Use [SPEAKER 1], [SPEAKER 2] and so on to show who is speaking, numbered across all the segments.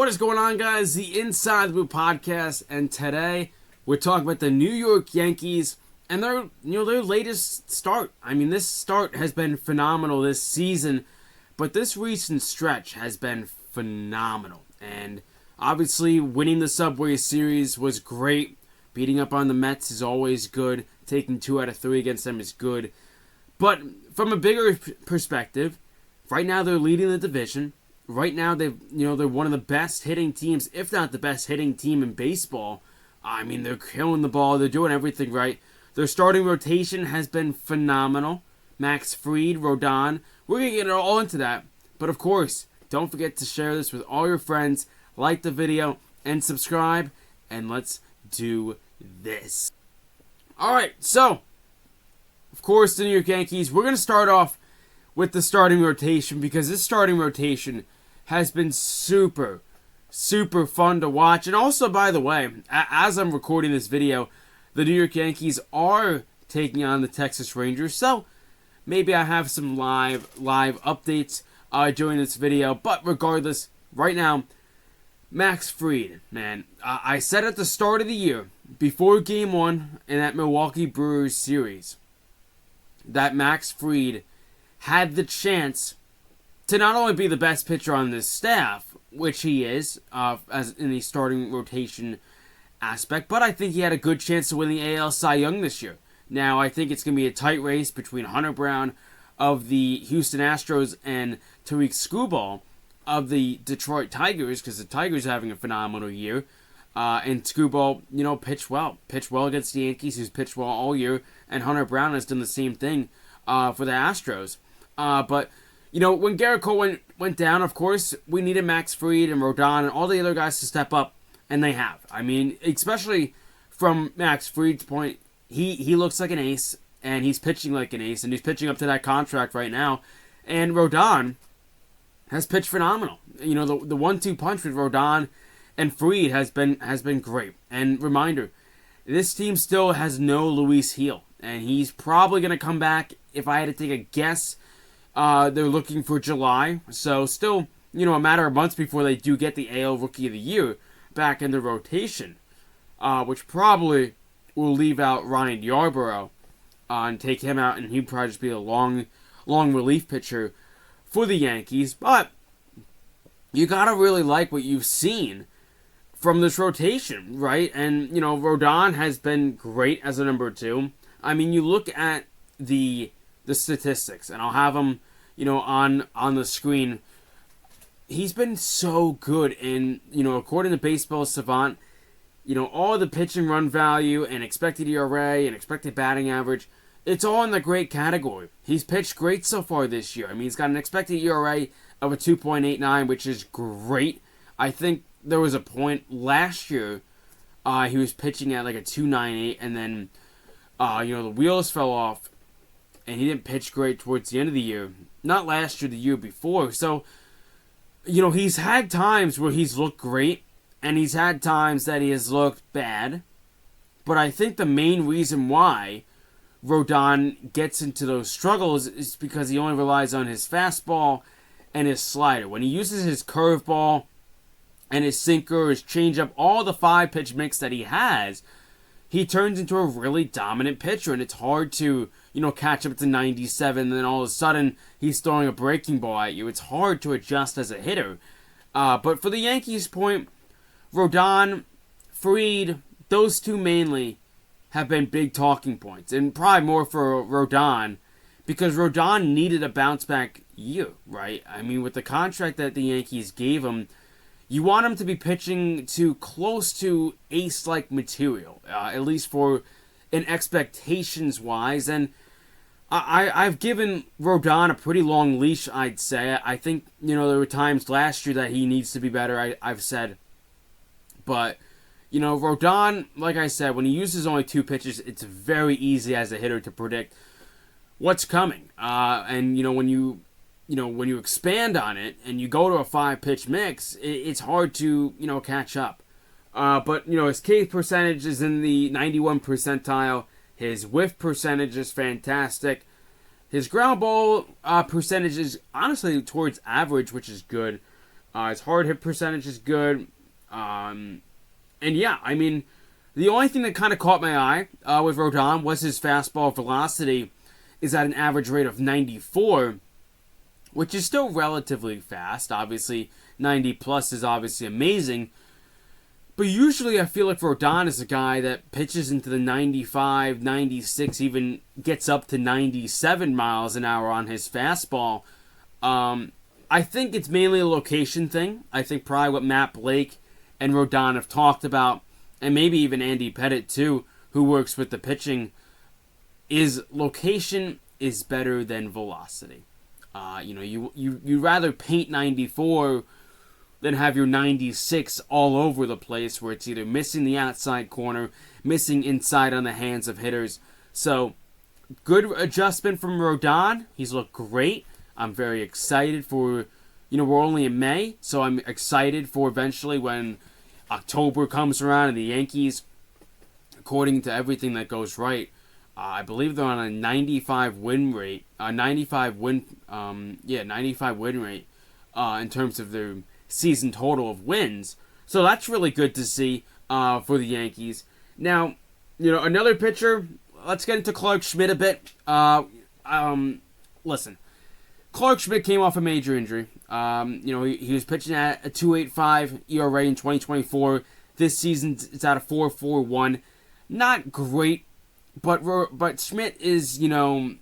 [SPEAKER 1] What is going on, guys? The Inside the Blue podcast, and today we're talking about the New York Yankees and their latest start. I mean, this start has been phenomenal this season, but this recent stretch has been phenomenal. And obviously, winning the Subway Series was great. Beating up on the Mets is always good. Taking 2 out of 3 against them is good. But from a bigger perspective, right now they're leading the division. Right now, they're one of the best hitting teams, if not the best hitting team in baseball. I mean, they're killing the ball. They're doing everything right. Their starting rotation has been phenomenal. Max Fried, Rodon. We're going to get all into that. But of course, don't forget to share this with all your friends. Like the video and subscribe. And let's do this. Alright, so, of course, the New York Yankees. We're going to start off with the starting rotation because this starting rotation has been super fun to watch. And also, by the way, as I'm recording this video, the New York Yankees are taking on the Texas Rangers. So, maybe I have some live updates during this video. But regardless, right now, Max Fried, man. I said at the start of the year, before Game 1 in that Milwaukee Brewers series, that Max Fried had the chance to not only be the best pitcher on this staff, which he is, as in the starting rotation aspect, but I think he had a good chance to win the AL Cy Young this year. Now, I think it's going to be a tight race between Hunter Brown of the Houston Astros and Tariq Skubal of the Detroit Tigers, because the Tigers are having a phenomenal year. And Skubal, pitched well against the Yankees, who's pitched well all year, and Hunter Brown has done the same thing for the Astros. But when Garrett Cole went down, of course, we needed Max Fried and Rodon and all the other guys to step up, and they have. I mean, especially from Max Fried's point, he looks like an ace, and he's pitching like an ace, and he's pitching up to that contract right now. And Rodon has pitched phenomenal. The 1-2 punch with Rodon and Fried has been great. And reminder, this team still has no Luis Gil, and he's probably going to come back. If I had to take a guess, they're looking for July. So still, a matter of months before they do get the AL Rookie of the Year back in the rotation, which probably will leave out Ryan Yarbrough and take him out, and he'd probably just be a long relief pitcher for the Yankees. But you gotta really like what you've seen from this rotation, right? And Rodon has been great as a number 2. I mean, you look at the statistics, and I'll have them, on the screen. He's been so good in, according to Baseball Savant, all the pitching run value and expected ERA and expected batting average, it's all in the great category. He's pitched great so far this year. I mean, he's got an expected ERA of a 2.89, which is great. I think there was a point last year he was pitching at like a 2.98, and then, the wheels fell off, and he didn't pitch great towards the end of the year. Not last year, the year before. So, he's had times where he's looked great, and he's had times that he has looked bad. But I think the main reason why Rodon gets into those struggles is because he only relies on his fastball and his slider. When he uses his curveball and his sinker, his changeup, all the 5-pitch mix that he has, he turns into a really dominant pitcher, and it's hard to, catch up to 97, and then all of a sudden he's throwing a breaking ball at you. It's hard to adjust as a hitter. But for the Yankees' point, Rodon, Fried, those two mainly have been big talking points, and probably more for Rodon, because Rodon needed a bounce-back year, right? I mean, with the contract that the Yankees gave him, you want him to be pitching to close to ace-like material, at least for an expectations-wise. And I've given Rodon a pretty long leash, I'd say. I think, there were times last year that he needs to be better, I've said. But, Rodon, like I said, when he uses only 2 pitches, it's very easy as a hitter to predict what's coming. And, when you expand on it and you go to a 5-pitch mix, it's hard to, catch up. But, his K percentage is in the 91 percentile. His whiff percentage is fantastic. His ground ball percentage is honestly towards average, which is good. His hard hit percentage is good. And yeah, I mean, the only thing that kind of caught my eye with Rodon was his fastball velocity is at an average rate of 94, which is still relatively fast. Obviously, 90 plus is obviously amazing. But usually I feel like Rodon is a guy that pitches into the 95, 96, even gets up to 97 miles an hour on his fastball. I think it's mainly a location thing. I think probably what Matt Blake and Rodon have talked about, and maybe even Andy Pettit too, who works with the pitching, is location is better than velocity. You'd rather paint 94 than have your 96 all over the place where it's either missing the outside corner, missing inside on the hands of hitters. So, good adjustment from Rodon. He's looked great. I'm very excited for, we're only in May, so I'm excited for eventually when October comes around and the Yankees, according to everything that goes right, I believe they're on a 95 win rate, 95 win rate in terms of their season total of wins. So that's really good to see for the Yankees. Now, another pitcher, let's get into Clark Schmidt a bit. Listen, Clark Schmidt came off a major injury. He was pitching at a 2.85 ERA in 2024. This season, it's at a 4.41. Not great, but Schmidt is, in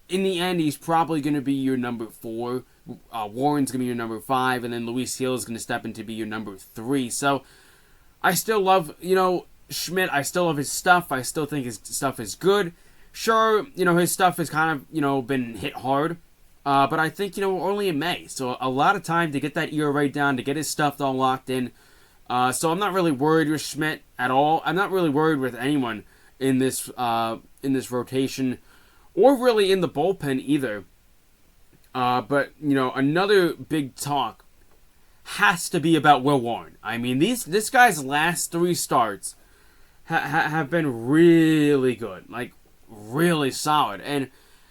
[SPEAKER 1] the end, he's probably going to be your number 4. Warren's going to be your number 5, and then Luis Hill is going to step in to be your number 3. So, I still love, Schmidt. I still love his stuff. I still think his stuff is good. Sure, his stuff has kind of, been hit hard. But I think, we're only in May. So a lot of time to get that ERA down, to get his stuff all locked in. So I'm not really worried with Schmidt at all. I'm not really worried with anyone in this rotation. Or really in the bullpen either. But, another big talk has to be about Will Warren. I mean, this guy's last 3 starts have been really good. Like, really solid. And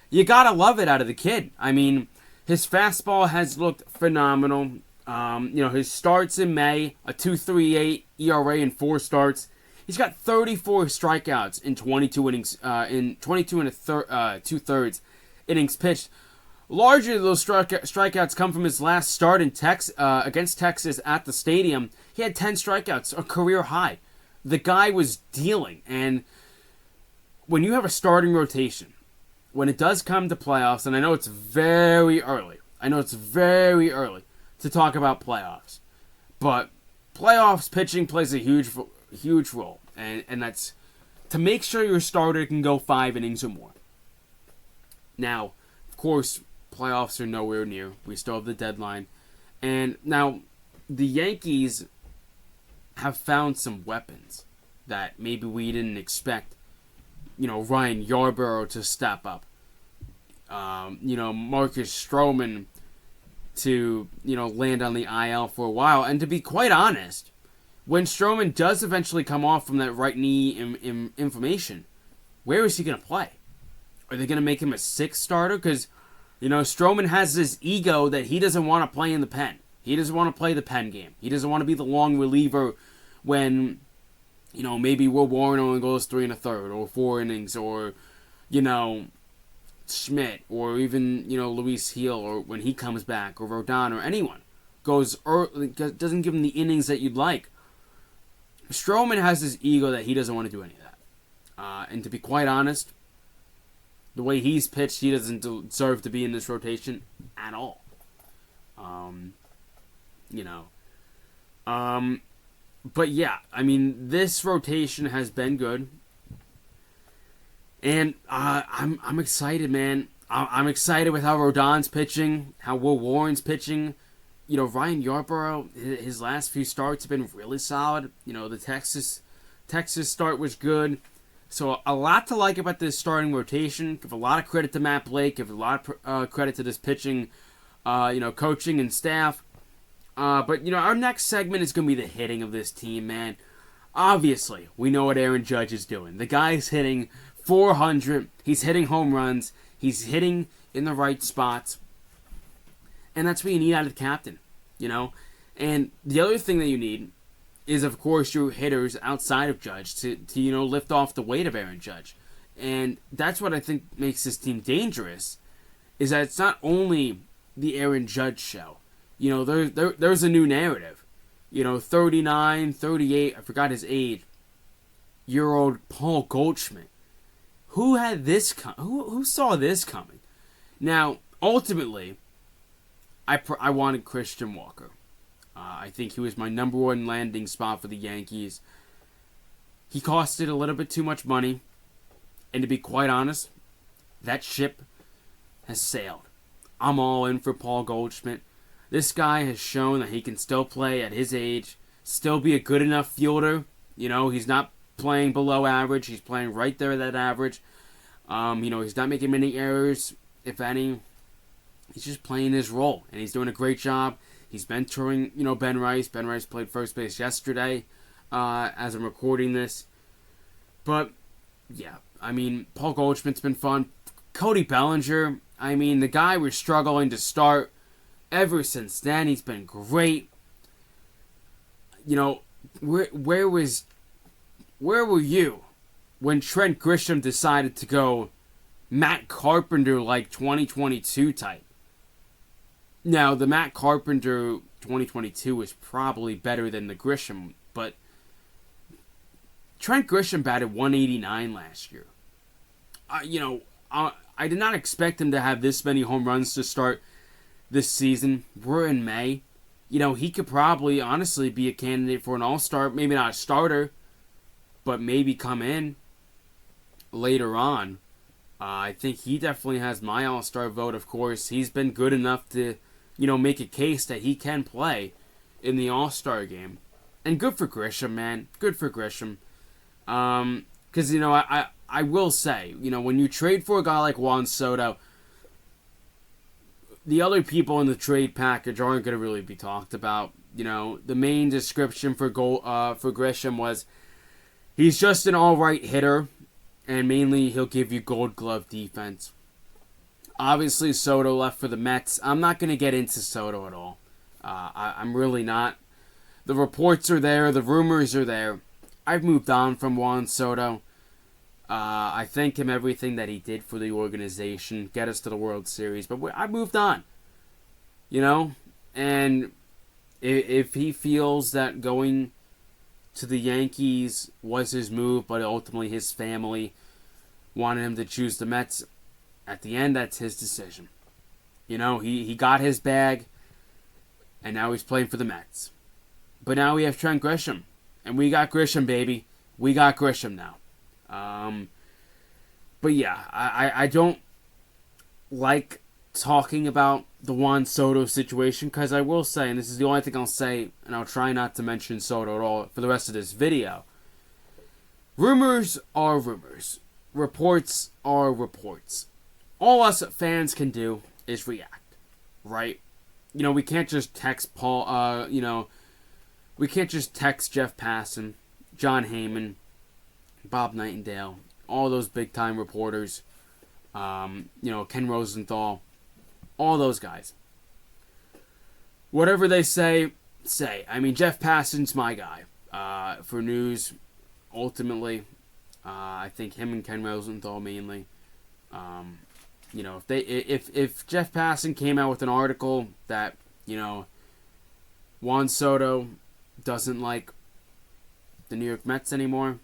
[SPEAKER 1] you gotta love it out of the kid. I mean, his fastball has looked phenomenal. His starts in May, a 2.38 ERA in 4 starts. He's got 34 strikeouts in 22 innings, in 22 and 2/3 innings pitched. Largely, those strikeouts come from his last start in against Texas at the stadium. He had 10 strikeouts, a career high. The guy was dealing, and when you have a starting rotation, when it does come to playoffs, and I know it's very early to talk about playoffs, but playoffs pitching plays a huge role, and that's to make sure your starter can go 5 innings or more. Now, of course, playoffs are nowhere near. We still have the deadline, and now the Yankees have found some weapons that maybe we didn't expect. Ryan Yarbrough to step up. Marcus Stroman to, land on the IL for a while. And to be quite honest, when Stroman does eventually come off from that right knee inflammation, where is he going to play? Are they going to make him a 6th starter? Because, Stroman has this ego that he doesn't want to play in the pen. He doesn't want to play the pen game. He doesn't want to be the long reliever when, maybe Will Warren only goes 3 1/3 or 4 innings, or, Schmidt, or even, Luis Hill, or when he comes back, or Rodon, or anyone goes early, doesn't give him the innings that you'd like. Stroman has this ego that he doesn't want to do any of that. And to be quite honest, the way he's pitched, he doesn't deserve to be in this rotation at all. But yeah, I mean, this rotation has been good. And I'm excited, man. I'm excited with how Rodon's pitching, how Will Warren's pitching. Ryan Yarbrough, his last few starts have been really solid. The Texas start was good. So a lot to like about this starting rotation. Give a lot of credit to Matt Blake. Give a lot of credit to this pitching, coaching and staff. But our next segment is going to be the hitting of this team, man. Obviously, we know what Aaron Judge is doing. The guy's hitting .400. He's hitting home runs. He's hitting in the right spots. And that's what you need out of the captain. you know? And the other thing that you need is, of course, your hitters outside of Judge to lift off the weight of Aaron Judge. And that's what I think makes this team dangerous, is that it's not only the Aaron Judge show. There's a new narrative. 39, 38, I forgot his age, year-old Paul Goldschmidt. Who had this who saw this coming? Now, ultimately, I wanted Christian Walker. I think he was my number one landing spot for the Yankees. He costed a little bit too much money. And to be quite honest, that ship has sailed. I'm all in for Paul Goldschmidt. This guy has shown that he can still play at his age, still be a good enough fielder. He's not playing below average. He's playing right there at that average. He's not making many errors, if any. He's just playing his role, and he's doing a great job. He's mentoring, Ben Rice. Ben Rice played first base yesterday, as I'm recording this. But, yeah, Paul Goldschmidt's been fun. Cody Bellinger, the guy was struggling to start. Ever since then, he's been great. Where were you when Trent Grisham decided to go Matt Carpenter like 2022 type? Now, the Matt Carpenter 2022 is probably better than the Grisham, but Trent Grisham batted 189 last year. I did not expect him to have this many home runs to start this season. We're in May. He could probably, honestly, be a candidate for an all-star. Maybe not a starter, but maybe come in later on. I think he definitely has my all-star vote, of course. He's been good enough to, make a case that he can play in the all-star game. And good for Grisham, man. Good for Grisham. Because, I will say, when you trade for a guy like Juan Soto, the other people in the trade package aren't going to really be talked about. The main description for Grisham was he's just an all-right hitter, and mainly he'll give you Gold Glove defense. Obviously, Soto left for the Mets. I'm not going to get into Soto at all. I'm really not. The reports are there. The rumors are there. I've moved on from Juan Soto. I thank him everything that he did for the organization, get us to the World Series. But I moved on. And if he feels that going to the Yankees was his move, but ultimately his family wanted him to choose the Mets, at the end, that's his decision. He got his bag, and now he's playing for the Mets. But now we have Trent Grisham, and we got Grisham, baby. We got Grisham now. But yeah, I don't like talking about the Juan Soto situation, because I will say, and this is the only thing I'll say, and I'll try not to mention Soto at all for the rest of this video. Rumors are rumors. Reports are reports. All us fans can do is react, right? We can't just text Paul, we can't just text Jeff Passan, John Heyman, Bob Nightingale, all those big-time reporters, Ken Rosenthal, all those guys. Whatever they say. Jeff Passan's my guy for news, ultimately. I think him and Ken Rosenthal mainly. If Jeff Passan came out with an article that, Juan Soto doesn't like the New York Mets anymore,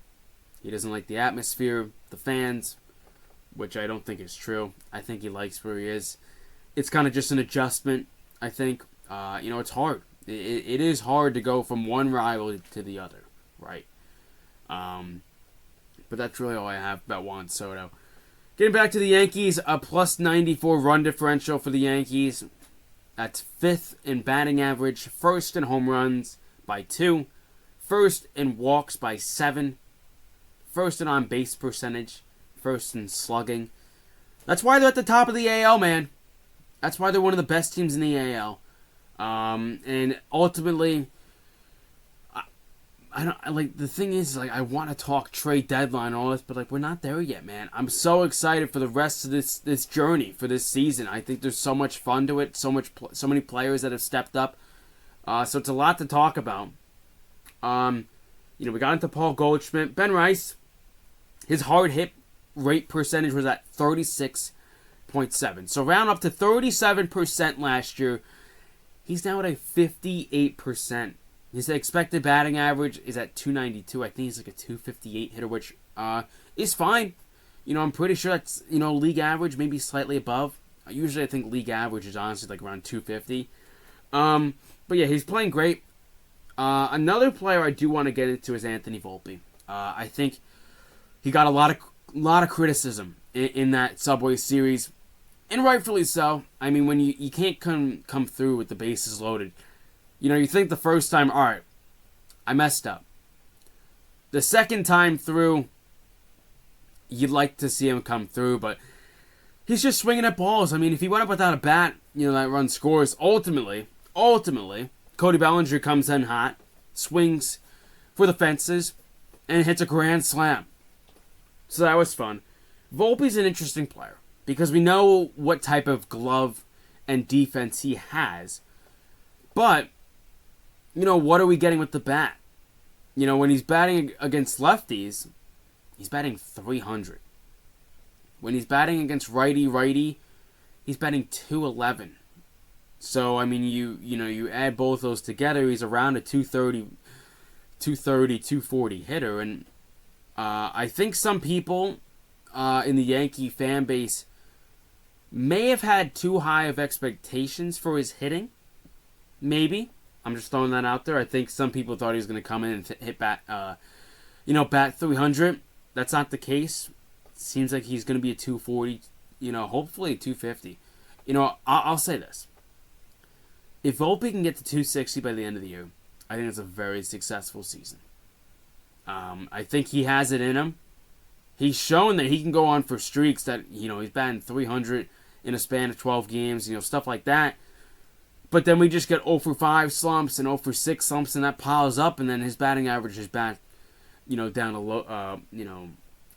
[SPEAKER 1] he doesn't like the atmosphere, the fans, which I don't think is true. I think he likes where he is. It's kind of just an adjustment, I think. It's hard. It is hard to go from one rivalry to the other, right? But that's really all I have about Juan Soto. Getting back to the Yankees, a plus 94 run differential for the Yankees. That's 5th in batting average, 1st in home runs by 2, 1st in walks by 7, 1st in on-base percentage, 1st in slugging. That's why they're at the top of the AL, man. That's why they're one of the best teams in the AL. And ultimately, the thing is, I want to talk trade deadline and all this, but we're not there yet, man. I'm so excited for the rest of this journey for this season. I think there's so much fun to it, so many players that have stepped up. So it's a lot to talk about. We got into Paul Goldschmidt. Ben Rice, his hard hit rate percentage was at 36.7. So round up to 37% last year. He's now at a 58%. His expected batting average is at 292. I think he's like a 258 hitter, which is fine. I'm pretty sure that's, league average, maybe slightly above. Usually I think league average is honestly like around 250. But yeah, he's playing great. Another player I do want to get into is Anthony Volpe. I think he got a lot of criticism in that Subway Series, and rightfully so. I mean, when you can't come through with the bases loaded, you think the first time, all right, I messed up. The second time through, you'd like to see him come through, but he's just swinging at balls. I mean, if he went up without a bat, that run scores. Ultimately, Cody Bellinger comes in hot, swings for the fences, and hits a grand slam. So that was fun. Volpe's an interesting player because we know what type of glove and defense he has. But, what are we getting with the bat? When he's batting against lefties, he's batting 300. When he's batting against righty, he's batting 211. So, I mean, you add both those together, he's around a 240 hitter. And I think some people in the Yankee fan base may have had too high of expectations for his hitting. Maybe. I'm just throwing that out there. I think some people thought he was going to come in and hit bat 300. That's not the case. Seems like he's going to be a 240, hopefully a 250. I'll say this. If Volpe can get to 260 by the end of the year, I think it's a very successful season. I think he has it in him. He's shown that he can go on for streaks that, he's batting 300 in a span of 12 games, stuff like that. But then we just get 0 for 5 slumps and 0 for 6 slumps, and that piles up, and then his batting average is back, down a low,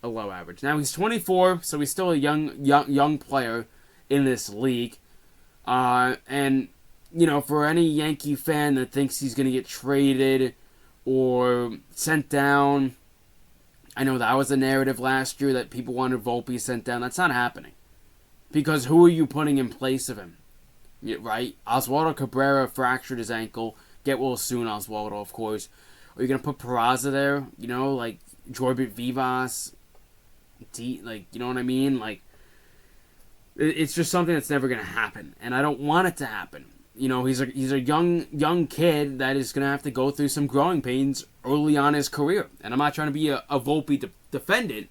[SPEAKER 1] a low average. Now he's 24, so he's still a young player in this league. And for any Yankee fan that thinks he's going to get traded or sent down, I know that was a narrative last year that people wanted Volpe sent down. That's not happening. Because who are you putting in place of him? Right? Oswaldo Cabrera fractured his ankle. Get well soon, Oswaldo, of course. Are you going to put Peraza there? Like Jorbit Vivas? You know what I mean? It's just something that's never going to happen. And I don't want it to happen. He's a young kid that is going to have to go through some growing pains early on in his career. And I'm not trying to be a Volpe defendant,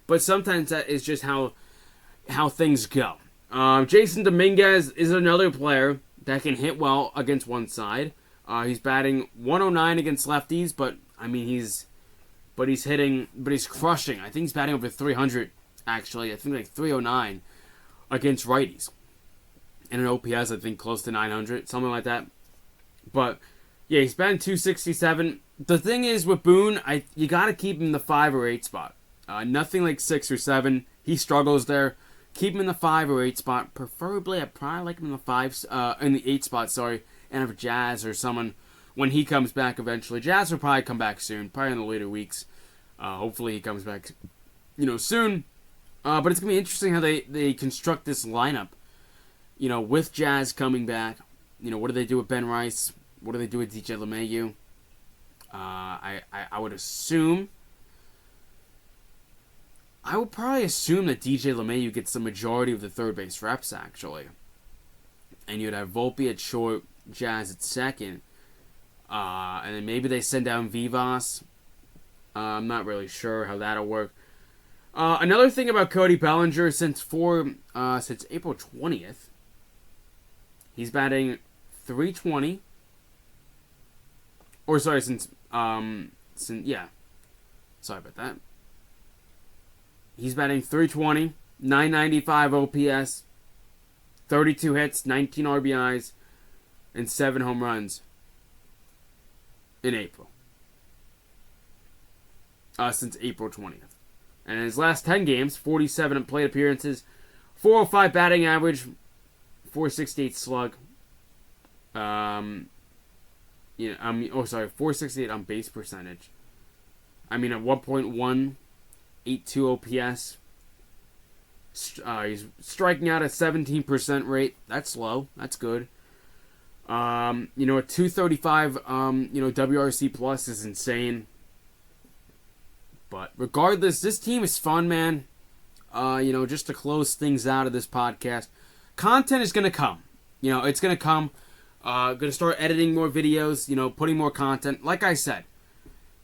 [SPEAKER 1] but sometimes that is just how things go. Jason Dominguez is another player that can hit well against one side. He's batting 109 against lefties, but I mean he's crushing. I think he's batting over 300 actually. I think like 309 against righties. And an OPS, I think, close to 900, something like that. But, yeah, he's batting 267. The thing is, with Boone, you got to keep him in the 5 or 8 spot. Nothing like 6 or 7. He struggles there. Keep him in the 5 or 8 spot. Preferably, I'd probably like him in the 8 spot, sorry. And have Jazz or someone when he comes back eventually. Jazz will probably come back soon, probably in the later weeks. Hopefully he comes back, soon. But it's going to be interesting how they construct this lineup. With Jazz coming back, what do they do with Ben Rice? What do they do with DJ LeMahieu? I would probably assume that DJ LeMahieu gets the majority of the third base reps, actually. And you'd have Volpe at short, Jazz at second. And then maybe they send down Vivas. I'm not really sure how that'll work. Another thing about Cody Bellinger, since April 20th, he's batting 320. Or sorry, since sorry about that. He's batting 320, 995 OPS, 32 hits, 19 RBIs, and 7 home runs in April. Since April 20th. And in his last 10 games, 47 plate appearances, 405 batting average, 468 slug. .468 on base percentage. I mean, at 1.182 OPS. He's striking out at 17% rate. That's low. That's good. A 235, WRC plus is insane. But regardless, this team is fun, man. Just to close things out of this podcast, content is going to come. It's going to come. Going to start editing more videos, putting more content. Like I said,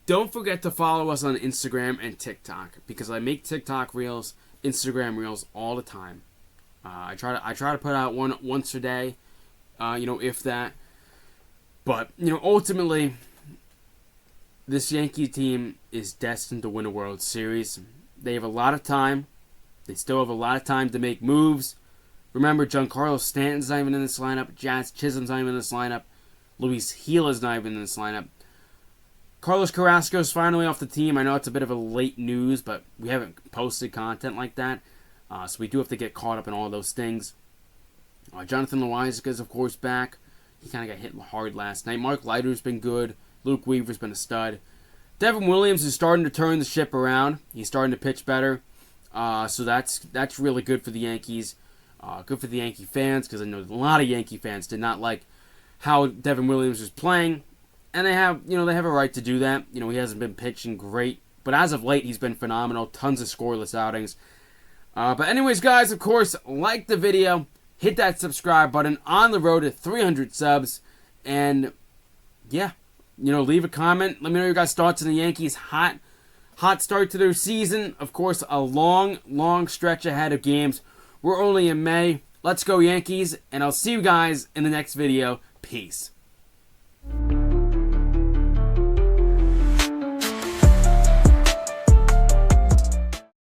[SPEAKER 1] don't forget to follow us on Instagram and TikTok, because I make TikTok reels, Instagram reels all the time. I try to put out one once a day, if that. But ultimately, this Yankee team is destined to win a World Series. They have a lot of time. They still have a lot of time to make moves. Remember, Giancarlo Stanton's not even in this lineup. Jazz Chisholm's not even in this lineup. Luis Gila's not even in this lineup. Carlos Carrasco's finally off the team. I know it's a bit of a late news, but we haven't posted content like that. So we do have to get caught up in all those things. Jonathan Loáisiga's, of course, back. He kind of got hit hard last night. Mark Leiter's been good. Luke Weaver's been a stud. Devin Williams is starting to turn the ship around. He's starting to pitch better. So that's really good for the Yankees. Good for the Yankee fans, because I know a lot of Yankee fans did not like how Devin Williams was playing. And they have a right to do that. He hasn't been pitching great. But as of late, he's been phenomenal. Tons of scoreless outings. But anyways, guys, of course, like the video. Hit that subscribe button. On the road to 300 subs. And, yeah, leave a comment. Let me know your guys' thoughts on the Yankees' hot start to their season. Of course, a long, long stretch ahead of games. We're only in May. Let's go, Yankees. And I'll see you guys in the next video. Peace.